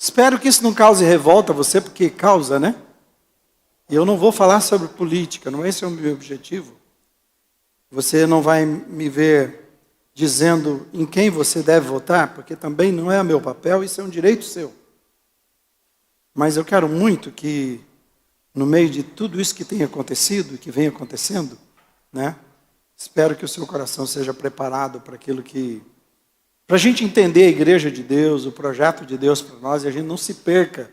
Espero que isso não cause revolta a você, porque causa, né? E eu não vou falar sobre política, não esse é o meu objetivo. Você não vai me ver dizendo em quem você deve votar, porque também não é meu papel, isso é um direito seu. Mas eu quero muito que, no meio de tudo isso que tem acontecido e que vem acontecendo, né? Espero que o seu coração seja preparado para aquilo que... Para a gente entender a igreja de Deus, o projeto de Deus para nós, e a gente não se perca.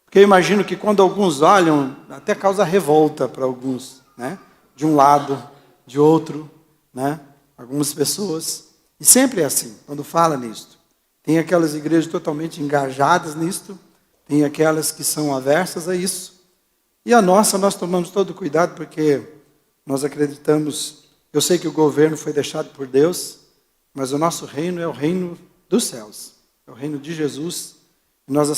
Porque eu imagino que quando alguns olham, até causa revolta para alguns, né? De um lado, de outro, né? Algumas pessoas. E sempre é assim, quando fala nisto. Tem aquelas igrejas totalmente engajadas nisto, tem aquelas que são aversas a isso. E a nossa, nós tomamos todo cuidado, porque nós acreditamos... Eu sei que o governo foi deixado por Deus, mas o nosso reino é o reino dos céus. É o reino de Jesus. E nós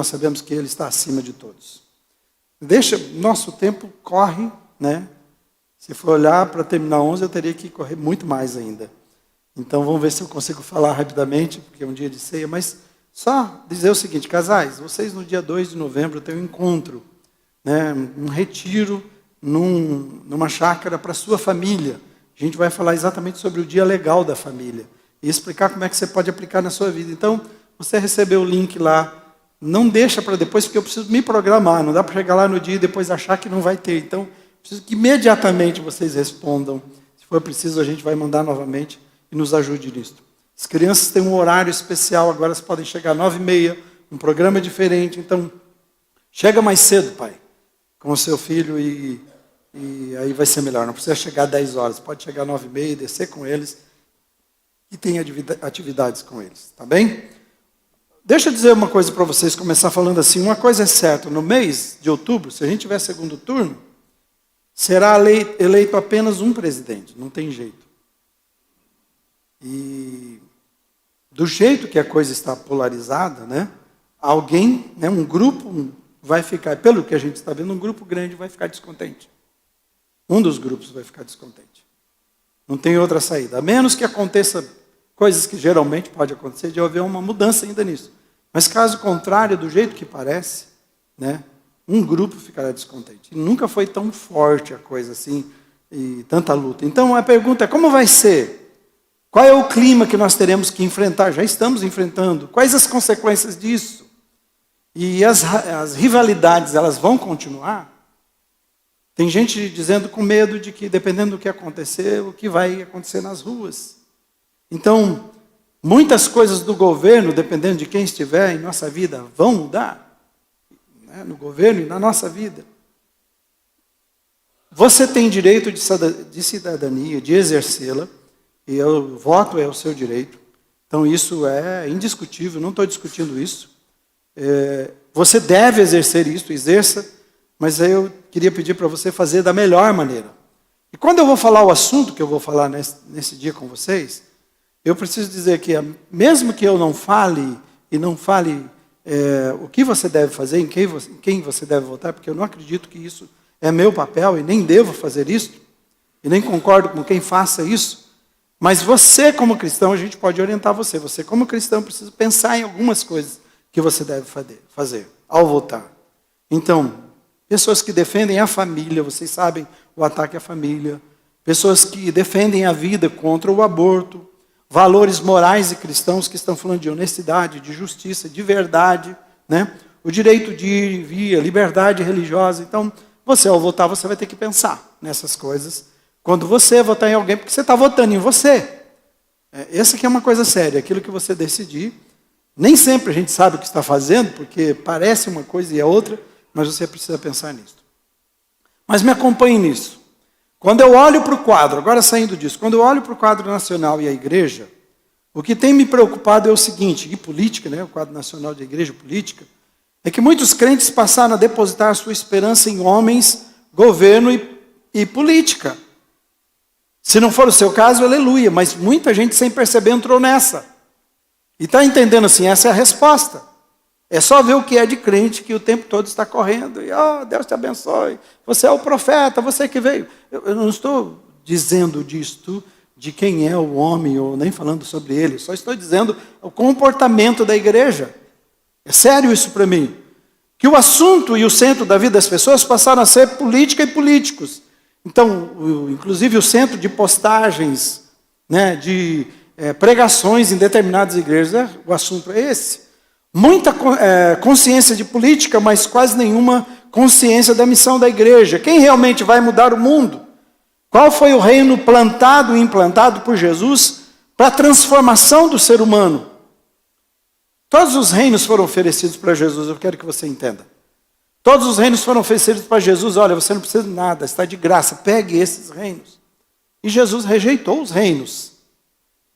sabemos que Ele está acima de todos. Nosso tempo corre, né? Se for olhar para terminar 11, eu teria que correr muito mais ainda. Então vamos ver se eu consigo falar rapidamente, porque é um dia de ceia. Mas só dizer o seguinte, casais, vocês no dia 2 de novembro têm um encontro, né? Um retiro numa chácara para a sua família. A gente vai falar exatamente sobre o dia legal da família e explicar como é que você pode aplicar na sua vida. Então, você recebeu o link lá, não deixa para depois, porque eu preciso me programar, não dá para chegar lá no dia e depois achar que não vai ter. Então, preciso que imediatamente vocês respondam. Se for preciso, a gente vai mandar novamente e nos ajude nisso. As crianças têm um horário especial, agora elas podem chegar às 9h30, um programa diferente. Então, chega mais cedo, pai, com o seu filho e aí vai ser melhor. Não precisa chegar às 10 horas, pode chegar às 9h30, descer com eles e tem atividades com eles, tá bem? Deixa eu dizer uma coisa para vocês, começar falando assim, uma coisa é certa, no mês de outubro, se a gente tiver segundo turno, será eleito apenas um presidente, não tem jeito. E do jeito que a coisa está polarizada, né, alguém, né, um grupo vai ficar, pelo que a gente está vendo, um grupo grande vai ficar descontente. Um dos grupos vai ficar descontente. Não tem outra saída. A menos que aconteça coisas que geralmente pode acontecer, de haver uma mudança ainda nisso. Mas caso contrário, do jeito que parece, né, um grupo ficará descontente. E nunca foi tão forte a coisa assim, e tanta luta. Então a pergunta é, como vai ser? Qual é o clima que nós teremos que enfrentar? Já estamos enfrentando. Quais as consequências disso? E as rivalidades, elas vão continuar? Tem gente dizendo com medo de que, dependendo do que acontecer, o que vai acontecer nas ruas. Então, muitas coisas do governo, dependendo de quem estiver em nossa vida, vão mudar, né, no governo e na nossa vida. Você tem direito de cidadania, de exercê-la, e o voto é o seu direito. Então, isso é indiscutível, não estou discutindo isso. Você deve exercer isso, exerça. Mas aí eu queria pedir para você fazer da melhor maneira. E quando eu vou falar o assunto que eu vou falar nesse dia com vocês, eu preciso dizer que, mesmo que eu não fale, e não fale o que você deve fazer, em quem você deve votar, porque eu não acredito que isso é meu papel, e nem devo fazer isso, e nem concordo com quem faça isso, mas você, como cristão, a gente pode orientar você. Você, como cristão, precisa pensar em algumas coisas que você deve fazer ao votar. Então, pessoas que defendem a família, vocês sabem o ataque à família. Pessoas que defendem a vida contra o aborto. Valores morais e cristãos que estão falando de honestidade, de justiça, de verdade, né? O direito de ir e vir, a liberdade religiosa. Então, você ao votar, você vai ter que pensar nessas coisas. Quando você votar em alguém, porque você está votando em você. Essa aqui é uma coisa séria, aquilo que você decidir. Nem sempre a gente sabe o que está fazendo, porque parece uma coisa e é outra, mas você precisa pensar nisso. Mas me acompanhe nisso. Quando eu olho para o quadro, agora saindo disso, quando eu olho para o quadro nacional e a igreja, o que tem me preocupado é o seguinte, e política, né, o quadro nacional da igreja política, é que muitos crentes passaram a depositar a sua esperança em homens, governo e política. Se não for o seu caso, aleluia, mas muita gente sem perceber entrou nessa. E está entendendo assim, essa é a resposta. É só ver o que é de crente que o tempo todo está correndo. E, Deus te abençoe. Você é o profeta, você que veio. Eu não estou dizendo disto, de quem é o homem, ou nem falando sobre ele. Só estou dizendo o comportamento da igreja. É sério isso para mim. Que o assunto e o centro da vida das pessoas passaram a ser política e políticos. Então, inclusive o centro de postagens, né, de pregações em determinadas igrejas, o assunto é esse. Muita consciência de política, mas quase nenhuma consciência da missão da igreja. Quem realmente vai mudar o mundo? Qual foi o reino plantado e implantado por Jesus para a transformação do ser humano? Todos os reinos foram oferecidos para Jesus, eu quero que você entenda. Todos os reinos foram oferecidos para Jesus. Olha, você não precisa de nada, está de graça, pegue esses reinos. E Jesus rejeitou os reinos.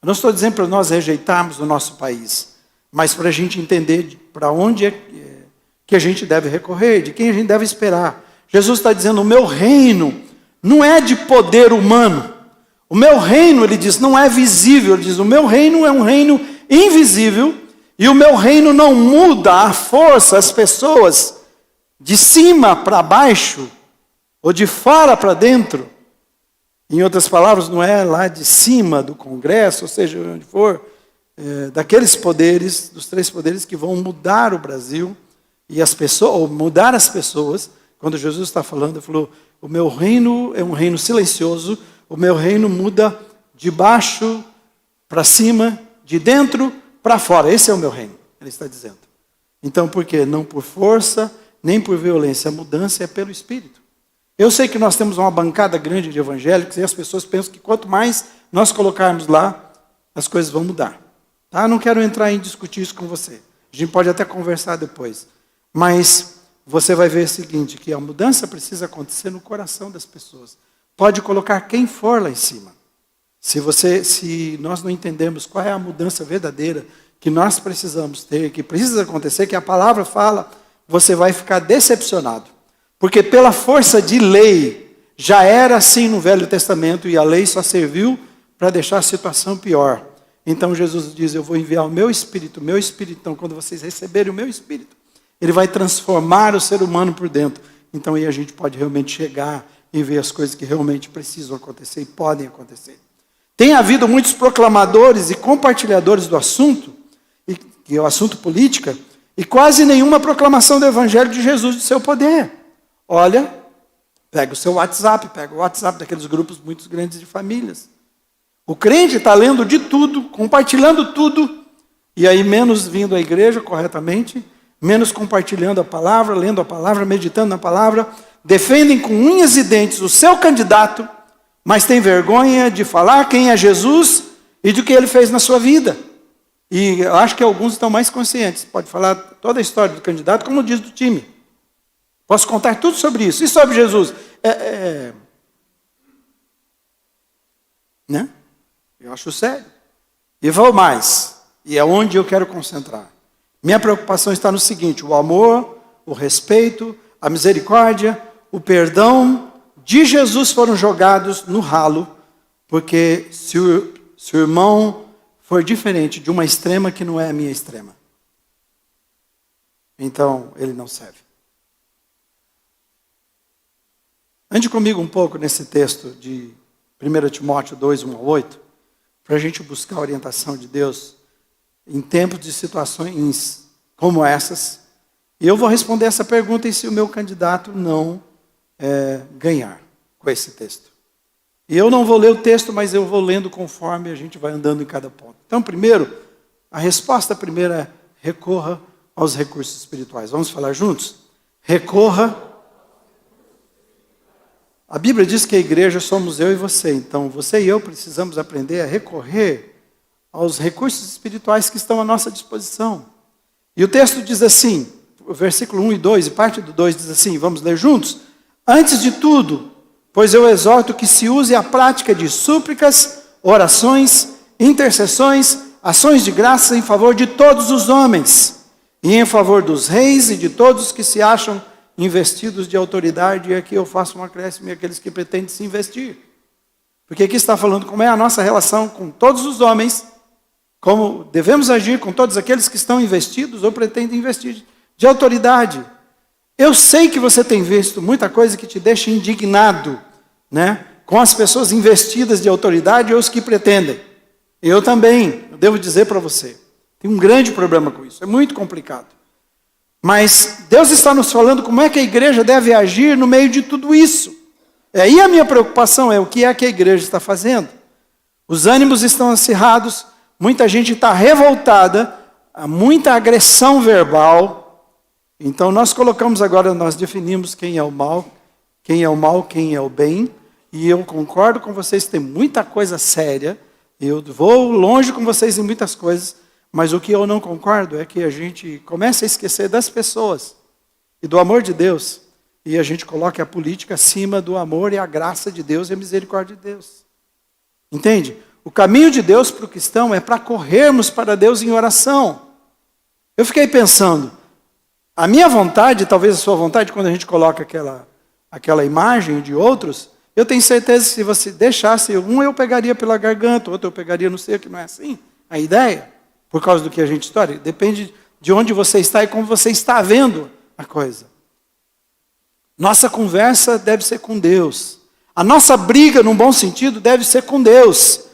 Eu não estou dizendo para nós rejeitarmos o nosso país, mas para a gente entender para onde é que a gente deve recorrer, de quem a gente deve esperar. Jesus está dizendo, o meu reino não é de poder humano. O meu reino, ele diz, não é visível. Ele diz, o meu reino é um reino invisível, e o meu reino não muda a força, as pessoas, de cima para baixo, ou de fora para dentro. Em outras palavras, não é lá de cima do Congresso, ou seja, onde for, daqueles poderes, dos 3 poderes que vão mudar o Brasil, e as pessoas, ou mudar as pessoas. Quando Jesus está falando, ele falou, o meu reino é um reino silencioso, o meu reino muda de baixo para cima, de dentro para fora. Esse é o meu reino, ele está dizendo. Então, por quê? Não por força, nem por violência. A mudança é pelo Espírito. Eu sei que nós temos uma bancada grande de evangélicos e as pessoas pensam que quanto mais nós colocarmos lá, as coisas vão mudar. Tá? Não quero entrar em discutir isso com você. A gente pode até conversar depois. Mas você vai ver o seguinte, que a mudança precisa acontecer no coração das pessoas. Pode colocar quem for lá em cima. Se nós não entendemos qual é a mudança verdadeira que nós precisamos ter, que precisa acontecer, que a palavra fala, você vai ficar decepcionado. Porque pela força de lei, já era assim no Velho Testamento, e a lei só serviu para deixar a situação pior. Então Jesus diz, eu vou enviar o meu Espírito. Então quando vocês receberem o meu Espírito, ele vai transformar o ser humano por dentro. Então aí a gente pode realmente chegar e ver as coisas que realmente precisam acontecer e podem acontecer. Tem havido muitos proclamadores e compartilhadores do assunto, que é o assunto política, e quase nenhuma proclamação do Evangelho de Jesus, do seu poder. Olha, pega o seu WhatsApp, pega o WhatsApp daqueles grupos muito grandes de famílias. O crente está lendo de tudo, compartilhando tudo, e aí menos vindo à igreja corretamente, menos compartilhando a palavra, lendo a palavra, meditando na palavra, defendem com unhas e dentes o seu candidato, mas tem vergonha de falar quem é Jesus e do que ele fez na sua vida. E eu acho que alguns estão mais conscientes. Pode falar toda a história do candidato, como diz do time. Posso contar tudo sobre isso. E sobre Jesus? Né? Eu acho sério. E vou mais. E é onde eu quero concentrar. Minha preocupação está no seguinte, o amor, o respeito, a misericórdia, o perdão de Jesus foram jogados no ralo, porque se o irmão for diferente de uma extrema que não é a minha extrema, então ele não serve. Ande comigo um pouco nesse texto de 1 Timóteo 2, 1 a 8, para a gente buscar a orientação de Deus em tempos de situações como essas. E eu vou responder essa pergunta e se o meu candidato não ganhar com esse texto. E eu não vou ler o texto, mas eu vou lendo conforme a gente vai andando em cada ponto. Então, primeiro, a resposta primeira é recorra aos recursos espirituais. Vamos falar juntos? Recorra. A Bíblia diz que a igreja somos eu e você. Então, você e eu precisamos aprender a recorrer aos recursos espirituais que estão à nossa disposição. E o texto diz assim, o versículo 1 e 2, e parte do 2 diz assim, vamos ler juntos? Antes de tudo, pois eu exorto que se use a prática de súplicas, orações, intercessões, ações de graça em favor de todos os homens, e em favor dos reis e de todos que se acham investidos de autoridade, e aqui eu faço um acréscimo àqueles que pretendem se investir. Porque aqui está falando como é a nossa relação com todos os homens, como devemos agir com todos aqueles que estão investidos ou pretendem investir de autoridade. Eu sei que você tem visto muita coisa que te deixa indignado, né? Com as pessoas investidas de autoridade ou os que pretendem. Eu também, eu devo dizer para você, tem um grande problema com isso, é muito complicado. Mas Deus está nos falando como é que a igreja deve agir no meio de tudo isso. E aí a minha preocupação é o que é que a igreja está fazendo. Os ânimos estão acirrados, muita gente está revoltada, há muita agressão verbal. Então nós colocamos agora, nós definimos quem é o mal, quem é o bem. E eu concordo com vocês, tem muita coisa séria. Eu vou longe com vocês em muitas coisas. Mas o que eu não concordo é que a gente comece a esquecer das pessoas e do amor de Deus. E a gente coloque a política acima do amor e a graça de Deus e a misericórdia de Deus. Entende? O caminho de Deus para o cristão é para corrermos para Deus em oração. Eu fiquei pensando, a minha vontade, talvez a sua vontade, quando a gente coloca aquela imagem de outros, eu tenho certeza que se você deixasse um, eu pegaria pela garganta, outro eu pegaria no seio, que não é assim a ideia. Por causa do que a gente história, depende de onde você está e como você está vendo a coisa. Nossa conversa deve ser com Deus. A nossa briga, num bom sentido, deve ser com Deus.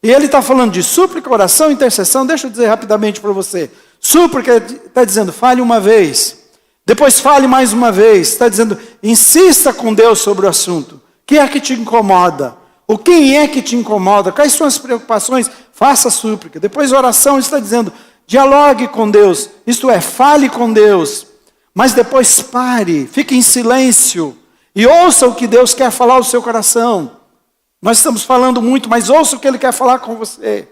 E ele está falando de súplica, oração, intercessão. Deixa eu dizer rapidamente para você. Súplica está dizendo, fale uma vez. Depois fale mais uma vez. Está dizendo, insista com Deus sobre o assunto. O que é que te incomoda? O quem é que te incomoda? Quais são as preocupações? Faça súplica. Depois oração está dizendo, dialogue com Deus. Isto é, fale com Deus. Mas depois pare, fique em silêncio. E ouça o que Deus quer falar ao seu coração. Nós estamos falando muito, mas ouça o que Ele quer falar com você.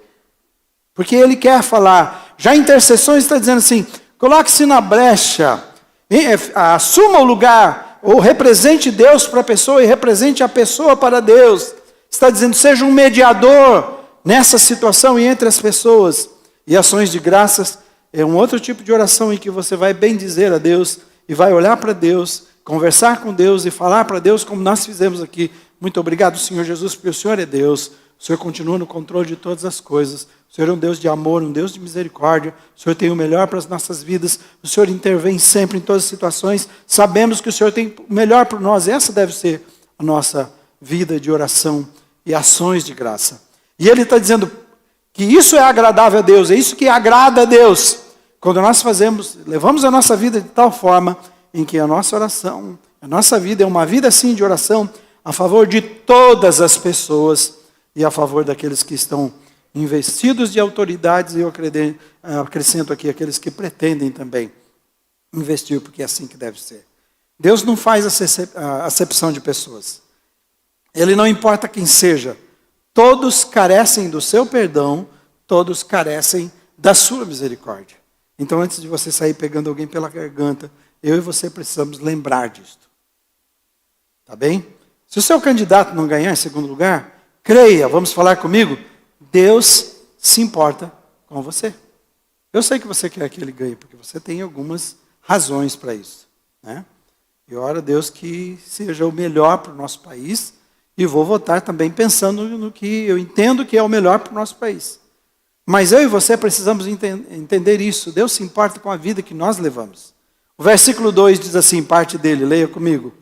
Porque Ele quer falar. Já intercessões está dizendo assim, coloque-se na brecha. Assuma o lugar. Ou represente Deus para a pessoa e represente a pessoa para Deus. Está dizendo, seja um mediador nessa situação e entre as pessoas. E ações de graças é um outro tipo de oração em que você vai bendizer a Deus e vai olhar para Deus, conversar com Deus e falar para Deus como nós fizemos aqui. Muito obrigado, Senhor Jesus, porque o Senhor é Deus. O Senhor continua no controle de todas as coisas. O Senhor é um Deus de amor, um Deus de misericórdia. O Senhor tem o melhor para as nossas vidas. O Senhor intervém sempre em todas as situações. Sabemos que o Senhor tem o melhor para nós. Essa deve ser a nossa vida de oração e ações de graça. E ele está dizendo que isso é agradável a Deus, é isso que agrada a Deus. Quando nós levamos a nossa vida de tal forma em que a nossa oração, a nossa vida é uma vida assim de oração a favor de todas as pessoas e a favor daqueles que estão investidos de autoridades, e eu acrescento aqui aqueles que pretendem também investir, porque é assim que deve ser. Deus não faz acepção de pessoas. Ele não importa quem seja. Todos carecem do seu perdão, todos carecem da sua misericórdia. Então, antes de você sair pegando alguém pela garganta, eu e você precisamos lembrar disto. Tá bem? Se o seu candidato não ganhar em segundo lugar, creia, vamos falar comigo, Deus se importa com você. Eu sei que você quer que ele ganhe, porque você tem algumas razões para isso, né? E ora a Deus que seja o melhor para o nosso país, e vou votar também pensando no que eu entendo que é o melhor para o nosso país. Mas eu e você precisamos entender isso. Deus se importa com a vida que nós levamos. O versículo 2 diz assim, parte dele, leia comigo.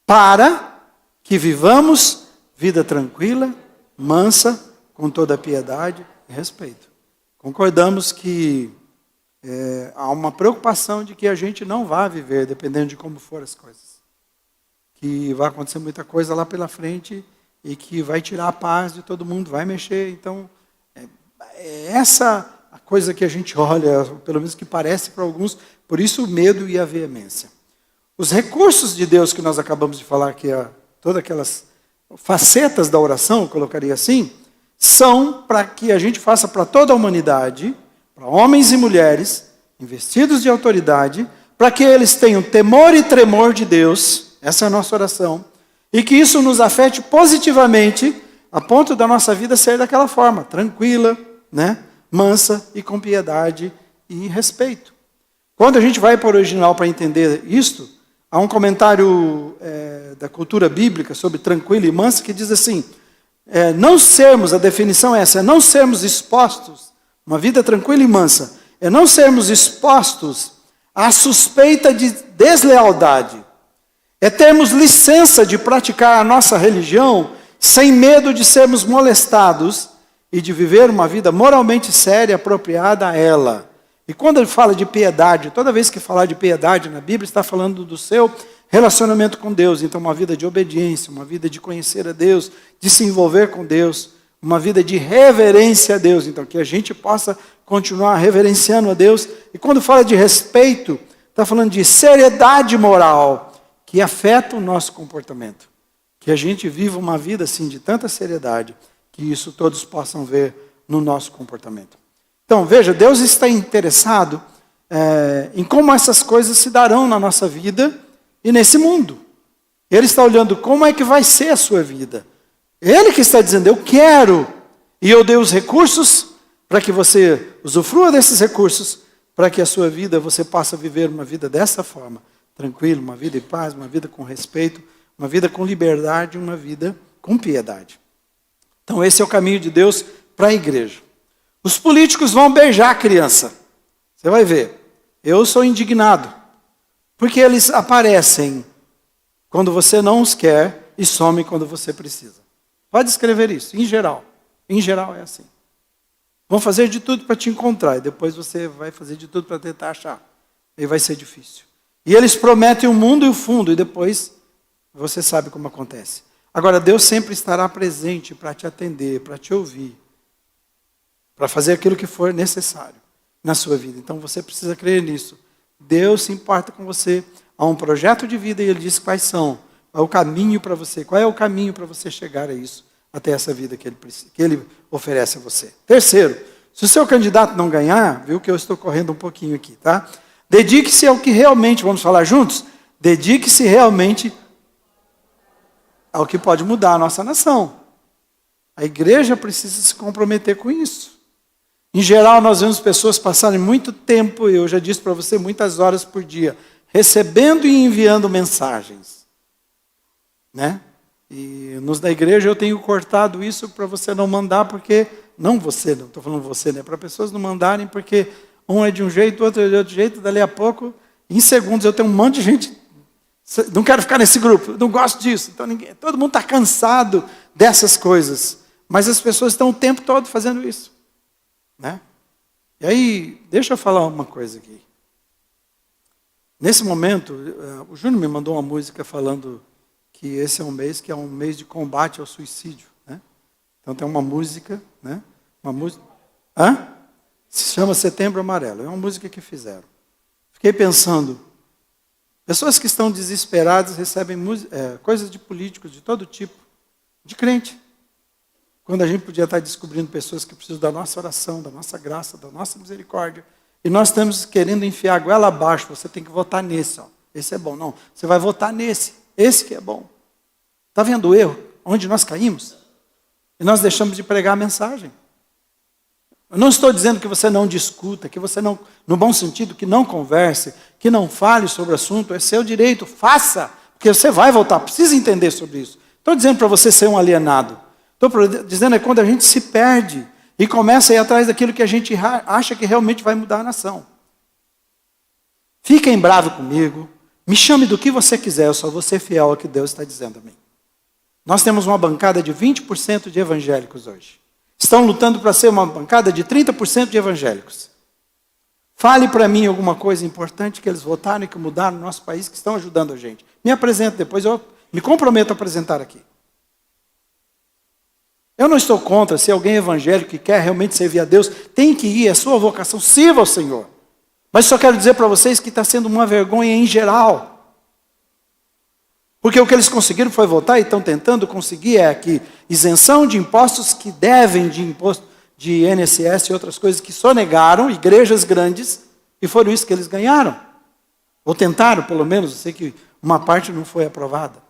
Para que vivamos vida tranquila, mansa, com toda piedade e respeito. Concordamos que há uma preocupação de que a gente não vai viver, dependendo de como for as coisas. Que vai acontecer muita coisa lá pela frente e que vai tirar a paz de todo mundo, vai mexer. Então, é essa a coisa que a gente olha, pelo menos que parece para alguns, por isso o medo e a veemência. Os recursos de Deus que nós acabamos de falar, que todas aquelas facetas da oração, eu colocaria assim, são para que a gente faça para toda a humanidade, para homens e mulheres, investidos de autoridade, para que eles tenham temor e tremor de Deus, essa é a nossa oração, e que isso nos afete positivamente, a ponto da nossa vida ser daquela forma, tranquila, né? Mansa e com piedade e respeito. Quando a gente vai para o original para entender isto, há um comentário da cultura bíblica sobre tranquilo e mansa que diz assim, não sermos, a definição é essa, é não sermos expostos, uma vida tranquila e mansa, é não sermos expostos à suspeita de deslealdade, é termos licença de praticar a nossa religião sem medo de sermos molestados e de viver uma vida moralmente séria, apropriada a ela. E quando ele fala de piedade, toda vez que falar de piedade na Bíblia, está falando do seu relacionamento com Deus. Então, uma vida de obediência, uma vida de conhecer a Deus, de se envolver com Deus, uma vida de reverência a Deus. Então, que a gente possa continuar reverenciando a Deus. E quando fala de respeito, está falando de seriedade moral, que afeta o nosso comportamento. Que a gente viva uma vida assim de tanta seriedade, que isso todos possam ver no nosso comportamento. Então, veja, Deus está interessado em como essas coisas se darão na nossa vida e nesse mundo. Ele está olhando como é que vai ser a sua vida. Ele que está dizendo, eu quero, e eu dei os recursos para que você usufrua desses recursos, para que a sua vida, você possa viver uma vida dessa forma, tranquilo, uma vida em paz, uma vida com respeito, uma vida com liberdade, uma vida com piedade. Então esse é o caminho de Deus para a igreja. Os políticos vão beijar a criança. Você vai ver. Eu sou indignado. Porque eles aparecem quando você não os quer e somem quando você precisa. Pode escrever isso, em geral. Em geral é assim. Vão fazer de tudo para te encontrar e depois você vai fazer de tudo para tentar achar. E vai ser difícil. E eles prometem o mundo e o fundo e depois você sabe como acontece. Agora, Deus sempre estará presente para te atender, para te ouvir, para fazer aquilo que for necessário na sua vida. Então você precisa crer nisso. Deus se importa com você. Há um projeto de vida e Ele diz quais são. Qual é o caminho para você? Qual é o caminho para você chegar a isso? Até essa vida que Ele oferece a você. Terceiro, se o seu candidato não ganhar, viu que eu estou correndo um pouquinho aqui, tá? Dedique-se ao que realmente, vamos falar juntos? Dedique-se realmente ao que pode mudar a nossa nação. A igreja precisa se comprometer com isso. Em geral, nós vemos pessoas passarem muito tempo, eu já disse para você, muitas horas por dia, recebendo e enviando mensagens. Né? E nos da igreja eu tenho cortado isso para você não mandar, porque, não estou falando você, né? Para pessoas não mandarem, porque um é de um jeito, outro é de outro jeito, dali a pouco, em segundos eu tenho um monte de gente, não quero ficar nesse grupo, não gosto disso. Então todo mundo está cansado dessas coisas, mas as pessoas estão o tempo todo fazendo isso. Né? E aí, deixa eu falar uma coisa aqui. Nesse momento, o Júnior me mandou uma música falando que esse é um mês que é um mês de combate ao suicídio. Né? Então tem uma música, né? Uma música, se chama Setembro Amarelo. É uma música que fizeram. Fiquei pensando, pessoas que estão desesperadas recebem coisas de políticos de todo tipo, de crente. Quando a gente podia estar descobrindo pessoas que precisam da nossa oração, da nossa graça, da nossa misericórdia. E nós estamos querendo enfiar a goela abaixo. Você tem que votar nesse. Ó. Esse é bom. Não, você vai votar nesse. Esse que é bom. Está vendo o erro? Onde nós caímos? E nós deixamos de pregar a mensagem. Eu não estou dizendo que você não discuta, que você não, no bom sentido, que não converse, que não fale sobre o assunto. É seu direito. Faça. Porque você vai votar. Precisa entender sobre isso. Estou dizendo para você ser um alienado. Estou dizendo é quando a gente se perde e começa a ir atrás daquilo que a gente acha que realmente vai mudar a nação. Fiquem bravo comigo, me chame do que você quiser, eu só vou ser fiel ao que Deus está dizendo a mim. Nós temos uma bancada de 20% de evangélicos hoje. Estão lutando para ser uma bancada de 30% de evangélicos. Fale para mim alguma coisa importante que eles votaram e que mudaram no nosso país, que estão ajudando a gente. Me apresente depois, eu me comprometo a apresentar aqui. Eu não estou contra, se alguém evangélico que quer realmente servir a Deus, tem que ir, é sua vocação, sirva ao Senhor. Mas só quero dizer para vocês que está sendo uma vergonha em geral. Porque o que eles conseguiram foi votar e estão tentando conseguir é que isenção de impostos que devem de imposto de INSS e outras coisas que sonegaram, igrejas grandes, e foram isso que eles ganharam. Ou tentaram, pelo menos, eu sei que uma parte não foi aprovada.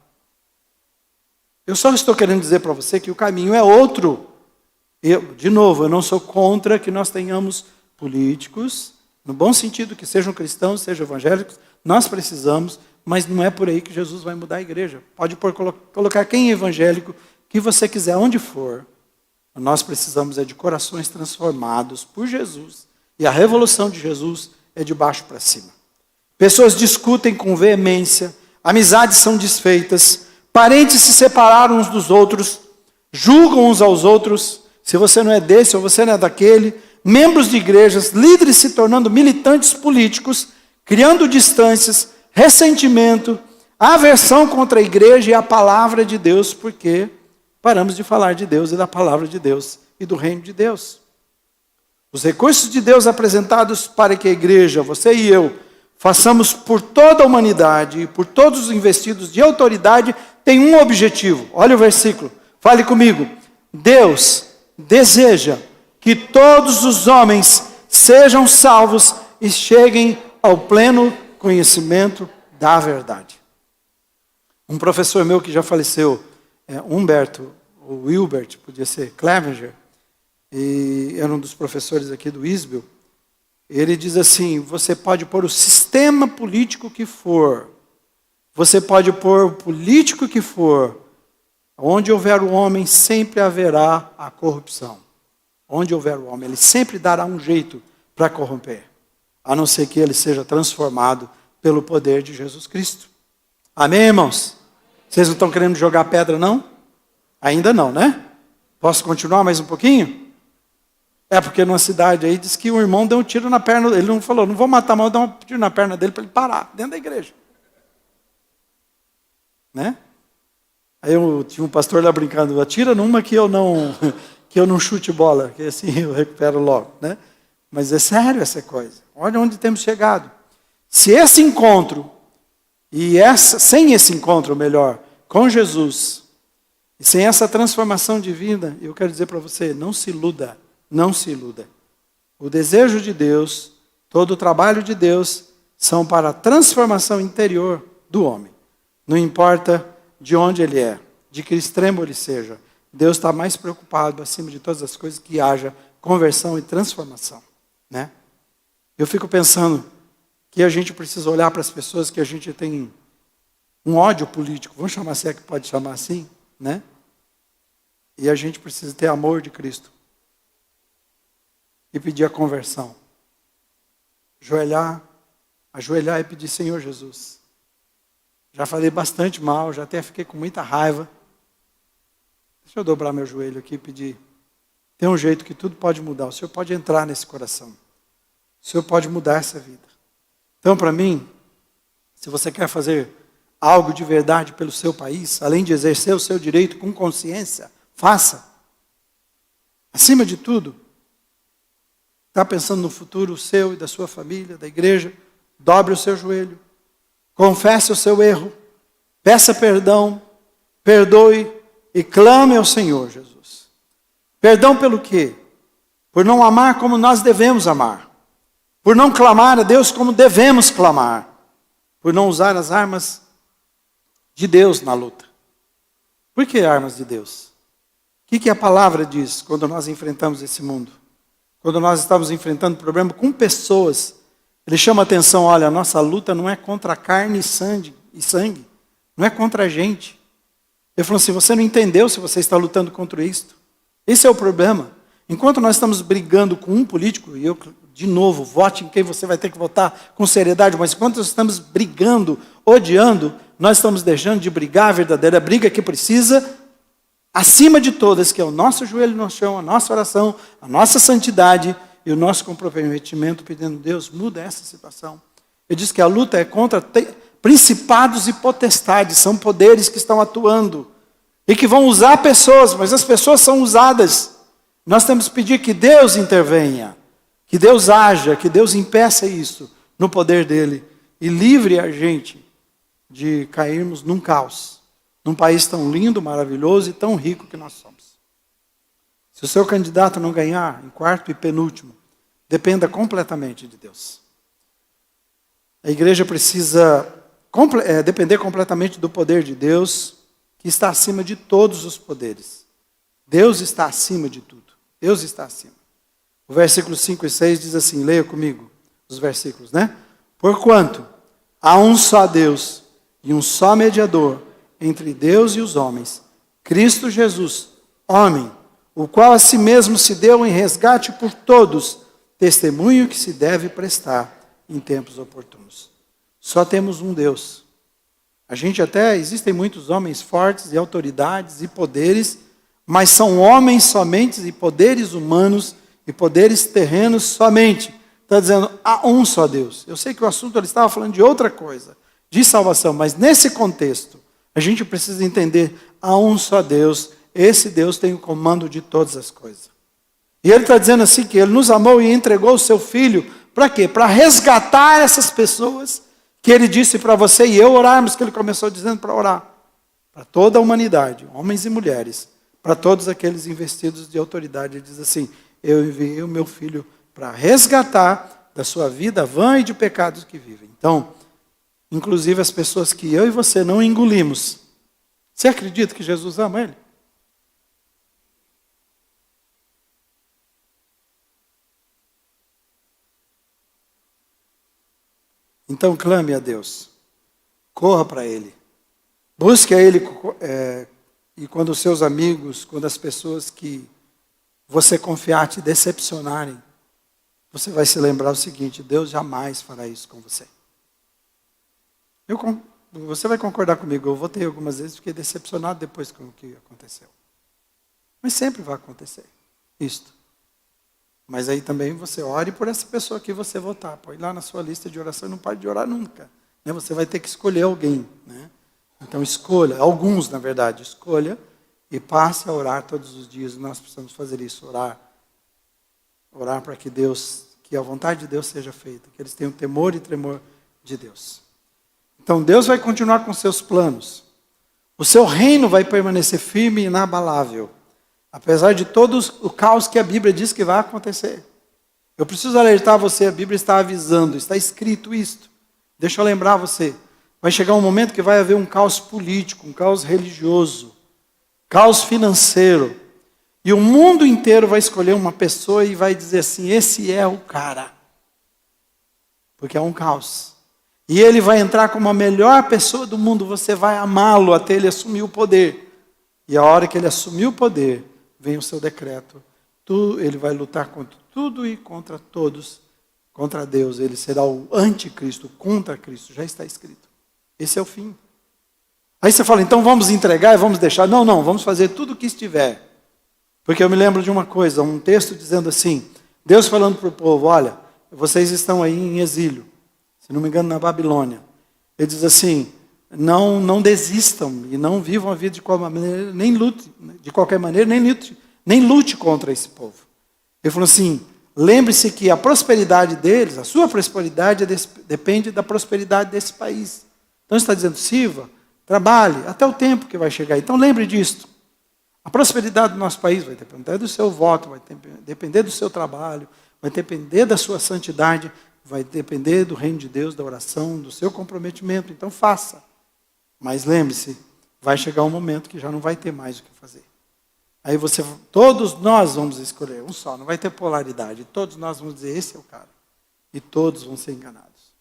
Eu só estou querendo dizer para você que o caminho é outro. De novo, eu não sou contra que nós tenhamos políticos, no bom sentido, que sejam cristãos, sejam evangélicos, nós precisamos, mas não é por aí que Jesus vai mudar a igreja. Pode colocar quem é evangélico, que você quiser, onde for. Nós precisamos de corações transformados por Jesus, e a revolução de Jesus é de baixo para cima. Pessoas discutem com veemência, amizades são desfeitas, parentes se separaram uns dos outros, julgam uns aos outros. Se você não é desse ou você não é daquele, membros de igrejas, líderes se tornando militantes políticos, criando distâncias, ressentimento, aversão contra a igreja e a palavra de Deus, porque paramos de falar de Deus e da palavra de Deus e do reino de Deus. Os recursos de Deus apresentados para que a igreja, você e eu, façamos por toda a humanidade e por todos os investidos de autoridade, tem um objetivo. Olha o versículo, fale comigo. Deus deseja que todos os homens sejam salvos e cheguem ao pleno conhecimento da verdade. Um professor meu que já faleceu, Humberto, ou Wilbert, podia ser Clevenger, e era um dos professores aqui do ISBEL, ele diz assim, você pode pôr o sistema político que for, você pode pôr o político que for, onde houver o homem, sempre haverá a corrupção. Onde houver o homem, ele sempre dará um jeito para corromper, a não ser que ele seja transformado pelo poder de Jesus Cristo. Amém, irmãos? Vocês não estão querendo jogar pedra, não? Ainda não, né? Posso continuar mais um pouquinho? Porque numa cidade aí diz que um irmão deu um tiro na perna, ele não falou, não vou matar, mas vou dar um tiro na perna dele para ele parar, dentro da igreja. Né? Aí eu tinha um pastor lá brincando, atira numa que eu não chute bola, que assim eu recupero logo, né? Mas é sério essa coisa. Olha onde temos chegado. Se esse encontro, sem esse encontro, melhor, com Jesus, e sem essa transformação divina, eu quero dizer para você, não se iluda. Não se iluda. O desejo de Deus, todo o trabalho de Deus, são para a transformação interior do homem. Não importa de onde ele é, de que extremo ele seja. Deus está mais preocupado, acima de todas as coisas, que haja conversão e transformação. Né? Eu fico pensando que a gente precisa olhar para as pessoas que a gente tem um ódio político, vamos chamar se é que pode chamar assim, né? E a gente precisa ter amor de Cristo. E pedir a conversão. Ajoelhar e pedir, Senhor Jesus. Já falei bastante mal, já até fiquei com muita raiva. Deixa eu dobrar meu joelho aqui e pedir. Tem um jeito que tudo pode mudar. O Senhor pode entrar nesse coração. O Senhor pode mudar essa vida. Então, para mim, se você quer fazer algo de verdade pelo seu país, além de exercer o seu direito com consciência, faça. Acima de tudo, está pensando no futuro seu e da sua família, da igreja, dobre o seu joelho, confesse o seu erro, peça perdão, perdoe e clame ao Senhor Jesus. Perdão pelo quê? Por não amar como nós devemos amar, por não clamar a Deus como devemos clamar, por não usar as armas de Deus na luta. Por que armas de Deus? O que a palavra diz quando nós enfrentamos esse mundo? Quando nós estamos enfrentando problema com pessoas, ele chama a atenção, olha, a nossa luta não é contra carne e sangue, não é contra a gente. Ele falou assim, você não entendeu se você está lutando contra isto. Esse é o problema. Enquanto nós estamos brigando com um político, e eu, de novo, vote em quem você vai ter que votar com seriedade, mas enquanto nós estamos brigando, odiando, nós estamos deixando de brigar a verdadeira briga que precisa, acima de todas, que é o nosso joelho no chão, a nossa oração, a nossa santidade e o nosso comprometimento, pedindo, Deus, muda essa situação. Ele diz que a luta é contra principados e potestades, são poderes que estão atuando e que vão usar pessoas, mas as pessoas são usadas. Nós temos que pedir que Deus intervenha, que Deus haja, que Deus impeça isso no poder dele e livre a gente de cairmos num caos, num país tão lindo, maravilhoso e tão rico que nós somos. Se o seu candidato não ganhar, em quarto e penúltimo, dependa completamente de Deus. A igreja precisa depender completamente do poder de Deus, que está acima de todos os poderes. Deus está acima de tudo. Deus está acima. O versículo 5 e 6 diz assim, leia comigo os versículos, né? Porquanto há um só Deus e um só mediador entre Deus e os homens, Cristo Jesus, homem, o qual a si mesmo se deu em resgate por todos, testemunho que se deve prestar em tempos oportunos. Só temos um Deus. Existem muitos homens fortes e autoridades e poderes, mas são homens somente e poderes humanos e poderes terrenos somente. Está dizendo, há um só Deus. Eu sei que o assunto ele estava falando de outra coisa, de salvação, mas nesse contexto, a gente precisa entender, há um só Deus, esse Deus tem o comando de todas as coisas. E ele está dizendo assim, que ele nos amou e entregou o seu Filho, para quê? Para resgatar essas pessoas, que ele disse para você e eu orarmos, que ele começou dizendo para orar. Para toda a humanidade, homens e mulheres, para todos aqueles investidos de autoridade. Ele diz assim, eu enviei o meu Filho para resgatar da sua vida vã e de pecados que vivem. Então, inclusive as pessoas que eu e você não engolimos. Você acredita que Jesus ama ele? Então clame a Deus. Corra para ele. Busque a ele, e quando os seus amigos, quando as pessoas que você confiar te decepcionarem, você vai se lembrar o seguinte, Deus jamais fará isso com você. Você vai concordar comigo, eu voltei algumas vezes, fiquei decepcionado depois com o que aconteceu. Mas sempre vai acontecer isto. Mas aí também você ore por essa pessoa que você votar. Põe lá na sua lista de oração e não pare de orar nunca. Né? Você vai ter que escolher alguém. Né? Então escolha, alguns na verdade, escolha e passe a orar todos os dias. Nós precisamos fazer isso, orar. Orar para que a vontade de Deus seja feita. Que eles tenham temor e tremor de Deus. Então Deus vai continuar com seus planos. O seu reino vai permanecer firme e inabalável. Apesar de todo o caos que a Bíblia diz que vai acontecer. Eu preciso alertar você, a Bíblia está avisando, está escrito isto. Deixa eu lembrar você. Vai chegar um momento que vai haver um caos político, um caos religioso, caos financeiro. E o mundo inteiro vai escolher uma pessoa e vai dizer assim, esse é o cara. Porque é um caos. E ele vai entrar como a melhor pessoa do mundo, você vai amá-lo até ele assumir o poder. E a hora que ele assumir o poder, vem o seu decreto. Ele vai lutar contra tudo e contra todos, contra Deus. Ele será o anticristo, contra Cristo. Já está escrito. Esse é o fim. Aí você fala, então vamos entregar e vamos deixar. Não, vamos fazer tudo o que estiver. Porque eu me lembro de uma coisa, um texto dizendo assim, Deus falando para o povo, olha, vocês estão aí em exílio, se não me engano na Babilônia. Ele diz assim, não desistam e não vivam a vida de qualquer maneira, nem lute contra esse povo. Ele falou assim, lembre-se que a prosperidade deles, a sua prosperidade depende da prosperidade desse país. Então ele está dizendo, sirva, trabalhe, até o tempo que vai chegar. Então lembre disto. A prosperidade do nosso país vai depender do seu voto, vai depender do seu trabalho, vai depender da sua santidade, vai depender do reino de Deus, da oração, do seu comprometimento. Então faça. Mas lembre-se, vai chegar um momento que já não vai ter mais o que fazer. Aí todos nós vamos escolher um só, não vai ter polaridade. Todos nós vamos dizer, esse é o cara. E todos vão ser enganados.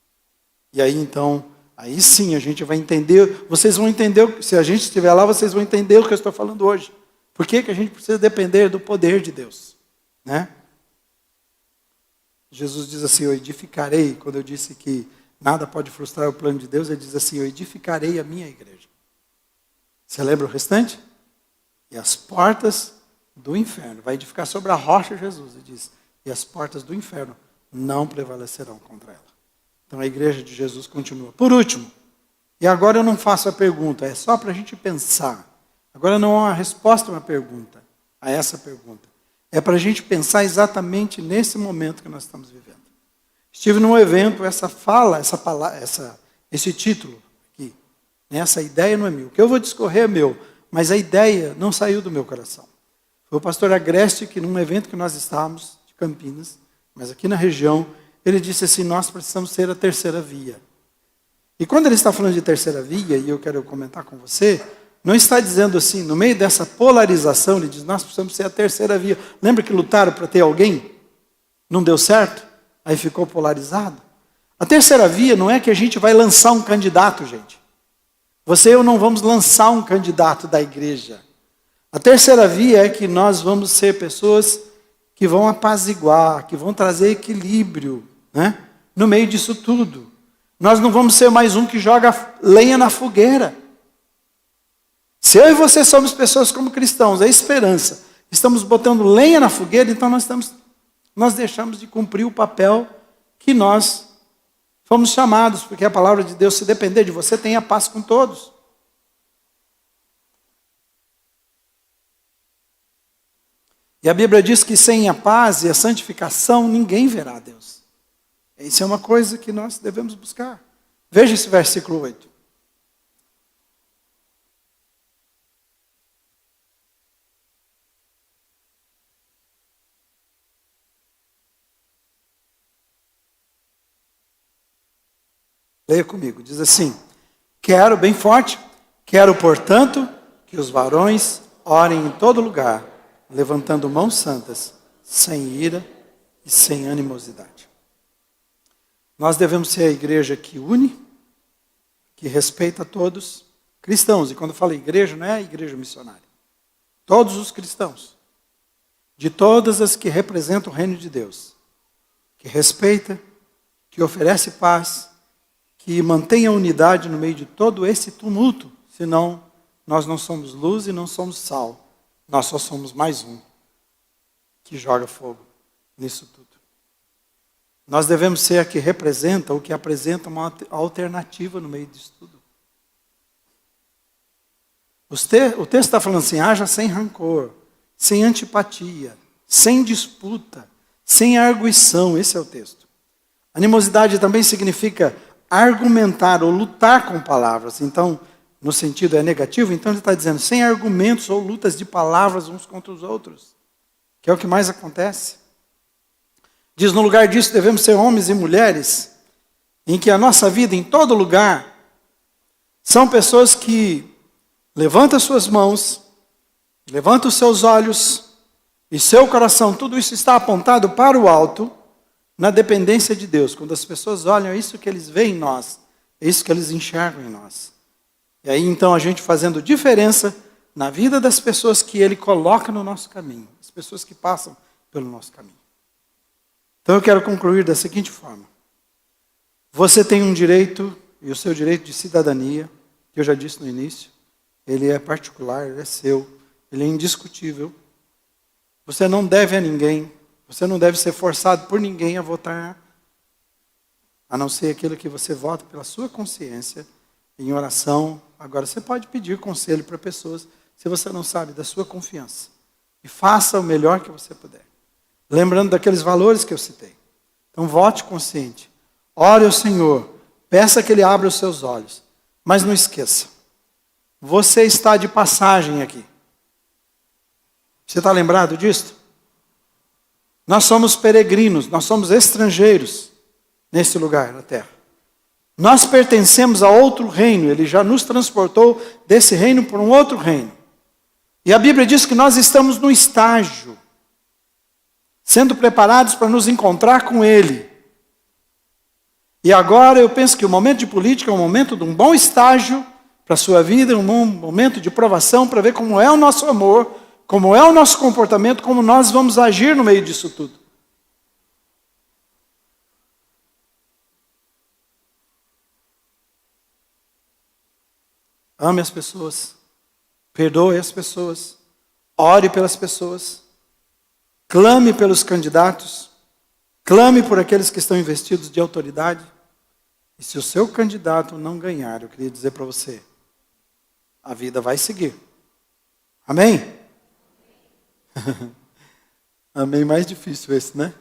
E aí então, aí sim a gente vai entender, vocês vão entender, se a gente estiver lá, vocês vão entender o que eu estou falando hoje. Por que a gente precisa depender do poder de Deus? Né? Jesus diz assim, eu edificarei, quando eu disse que nada pode frustrar o plano de Deus, ele diz assim, eu edificarei a minha igreja. Você lembra o restante? E as portas do inferno, vai edificar sobre a rocha Jesus, ele diz, e as portas do inferno não prevalecerão contra ela. Então a igreja de Jesus continua. Por último, e agora eu não faço a pergunta, é só para a gente pensar. Agora não há uma resposta a uma pergunta, a essa pergunta. É para a gente pensar exatamente nesse momento que nós estamos vivendo. Estive num evento, esse título aqui, essa ideia não é minha. O que eu vou discorrer é meu, mas a ideia não saiu do meu coração. Foi o pastor Agreste que num evento que nós estávamos, de Campinas, mas aqui na região, ele disse assim, nós precisamos ser a terceira via. E quando ele está falando de terceira via, e eu quero comentar com você, não está dizendo assim, no meio dessa polarização, ele diz, nós precisamos ser a terceira via. Lembra que lutaram para ter alguém? Não deu certo? Aí ficou polarizado. A terceira via não é que a gente vai lançar um candidato, gente. Você e eu não vamos lançar um candidato da igreja. A terceira via é que nós vamos ser pessoas que vão apaziguar, que vão trazer equilíbrio, né? No meio disso tudo. Nós não vamos ser mais um que joga lenha na fogueira. Se eu e você somos pessoas como cristãos, é esperança. Estamos botando lenha na fogueira, então nós estamos nós deixamos de cumprir o papel que nós fomos chamados, porque a palavra de Deus, se depender de você, tenha paz com todos. E a Bíblia diz que sem a paz e a santificação, ninguém verá a Deus. Isso é uma coisa que nós devemos buscar. Veja esse versículo 8. Leia comigo, diz assim: quero, bem forte, quero, portanto, que os varões orem em todo lugar, levantando mãos santas, sem ira e sem animosidade. Nós devemos ser a igreja que une, que respeita todos, cristãos. E quando eu falo igreja, não é a igreja missionária. Todos os cristãos, de todas as que representam o reino de Deus, que respeita, que oferece paz, que mantenha a unidade no meio de todo esse tumulto, senão nós não somos luz e não somos sal, nós só somos mais um que joga fogo nisso tudo. Nós devemos ser a que representa, ou que apresenta uma alternativa no meio disso tudo. O texto está falando assim: haja sem rancor, sem antipatia, sem disputa, sem arguição. Esse é o texto. Animosidade também significa argumentar ou lutar com palavras. Então, no sentido é negativo, então ele está dizendo sem argumentos ou lutas de palavras uns contra os outros, que é o que mais acontece. Diz, no lugar disso, devemos ser homens e mulheres em que a nossa vida, em todo lugar, são pessoas que levantam suas mãos, levantam os seus olhos e seu coração, tudo isso está apontado para o alto, na dependência de Deus. Quando as pessoas olham, é isso que eles veem em nós, é isso que eles enxergam em nós. E aí então a gente fazendo diferença na vida das pessoas que Ele coloca no nosso caminho, as pessoas que passam pelo nosso caminho. Então eu quero concluir da seguinte forma: você tem um direito, e o seu direito de cidadania, que eu já disse no início, ele é particular, ele é seu, ele é indiscutível. Você não deve a ninguém, você não deve ser forçado por ninguém a votar, a não ser aquilo que você vota pela sua consciência, em oração. Agora, você pode pedir conselho para pessoas, se você não sabe, da sua confiança. E faça o melhor que você puder. Lembrando daqueles valores que eu citei. Então, vote consciente. Ore ao Senhor. Peça que Ele abra os seus olhos. Mas não esqueça, você está de passagem aqui. Você está lembrado disso? Nós somos peregrinos, nós somos estrangeiros nesse lugar, na terra. Nós pertencemos a outro reino, Ele já nos transportou desse reino para um outro reino. E a Bíblia diz que nós estamos no estágio, sendo preparados para nos encontrar com Ele. E agora eu penso que o momento de política é um momento de um bom estágio para a sua vida, um bom momento de provação para ver como é o nosso amor, como é o nosso comportamento, como nós vamos agir no meio disso tudo. Ame as pessoas, perdoe as pessoas, ore pelas pessoas, clame pelos candidatos, clame por aqueles que estão investidos de autoridade. E se o seu candidato não ganhar, eu queria dizer para você, a vida vai seguir. Amém? Amém, mais difícil esse, né?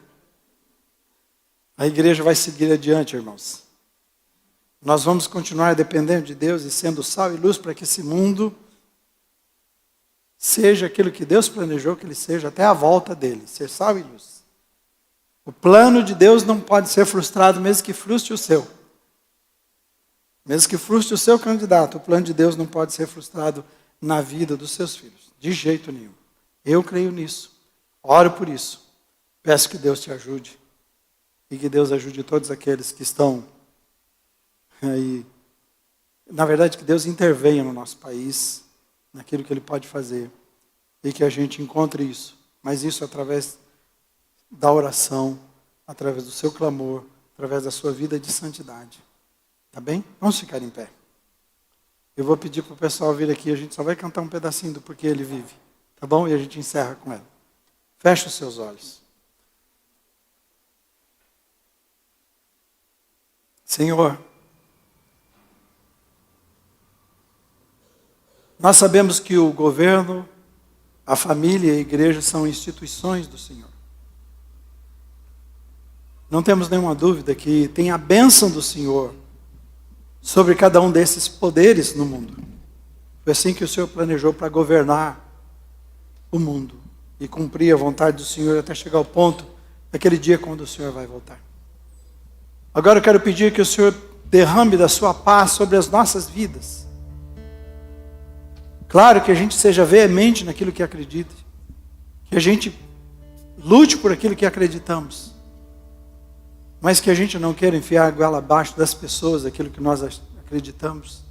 A igreja vai seguir adiante, irmãos. Nós vamos continuar dependendo de Deus e sendo sal e luz para que esse mundo seja aquilo que Deus planejou que ele seja até a volta dele, ser sal e luz. O plano de Deus não pode ser frustrado, mesmo que frustre o seu. Mesmo que frustre o seu candidato, o plano de Deus não pode ser frustrado na vida dos seus filhos, de jeito nenhum. Eu creio nisso, oro por isso, peço que Deus te ajude e que Deus ajude todos aqueles que estão aí. Na verdade, que Deus intervenha no nosso país, naquilo que Ele pode fazer e que a gente encontre isso, mas isso através da oração, através do seu clamor, através da sua vida de santidade. Tá bem? Vamos ficar em pé. Eu vou pedir para o pessoal vir aqui, a gente só vai cantar um pedacinho do Porque Ele Vive. Tá bom? E a gente encerra com ela. Feche os seus olhos. Senhor, nós sabemos que o governo, a família e a igreja são instituições do Senhor. Não temos nenhuma dúvida que tem a bênção do Senhor sobre cada um desses poderes no mundo. Foi assim que o Senhor planejou para governar o mundo e cumprir a vontade do Senhor até chegar ao ponto daquele dia quando o Senhor vai voltar. Agora eu quero pedir que o Senhor derrame da sua paz sobre as nossas vidas. Claro que a gente seja veemente naquilo que acredita, que a gente lute por aquilo que acreditamos, mas que a gente não queira enfiar a goela abaixo das pessoas, aquilo que nós acreditamos,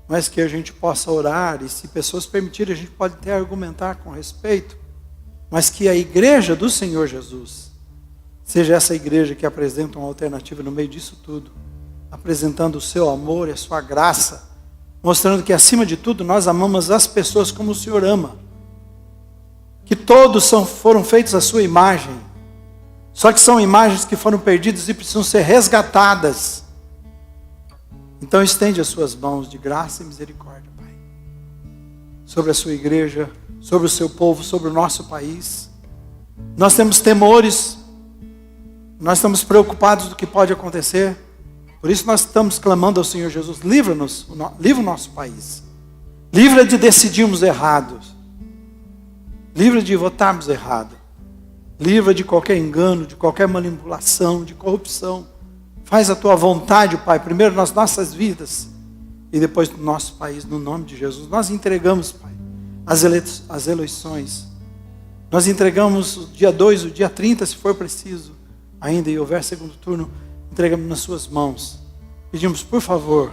mas que a gente possa orar, e se pessoas permitirem, a gente pode até argumentar com respeito, mas que a igreja do Senhor Jesus seja essa igreja que apresenta uma alternativa no meio disso tudo, apresentando o seu amor e a sua graça, mostrando que acima de tudo nós amamos as pessoas como o Senhor ama, que todos foram feitos à sua imagem, só que são imagens que foram perdidas e precisam ser resgatadas. Então estende as suas mãos de graça e misericórdia, Pai, sobre a sua igreja, sobre o seu povo, sobre o nosso país. Nós temos temores, nós estamos preocupados do que pode acontecer, por isso nós estamos clamando ao Senhor Jesus, livra-nos, livra o nosso país, livra de decidirmos errados, livra de votarmos errado, livra de qualquer engano, de qualquer manipulação, de corrupção. Faz a tua vontade, Pai, primeiro nas nossas vidas e depois no nosso país, no nome de Jesus. Nós entregamos, Pai, as eleições. Nós entregamos o dia 2, o dia 30, se for preciso, ainda e houver segundo turno, entregamos nas suas mãos. Pedimos, por favor,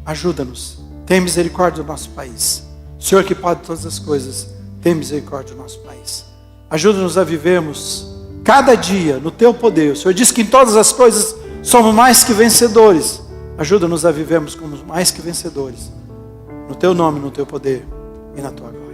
ajuda-nos. Tenha misericórdia do nosso país. O Senhor que pode todas as coisas, tenha misericórdia do nosso país. Ajuda-nos a vivermos cada dia no teu poder. O Senhor diz que em todas as coisas somos mais que vencedores. Ajuda-nos a vivermos como mais que vencedores. No teu nome, no teu poder e na tua glória.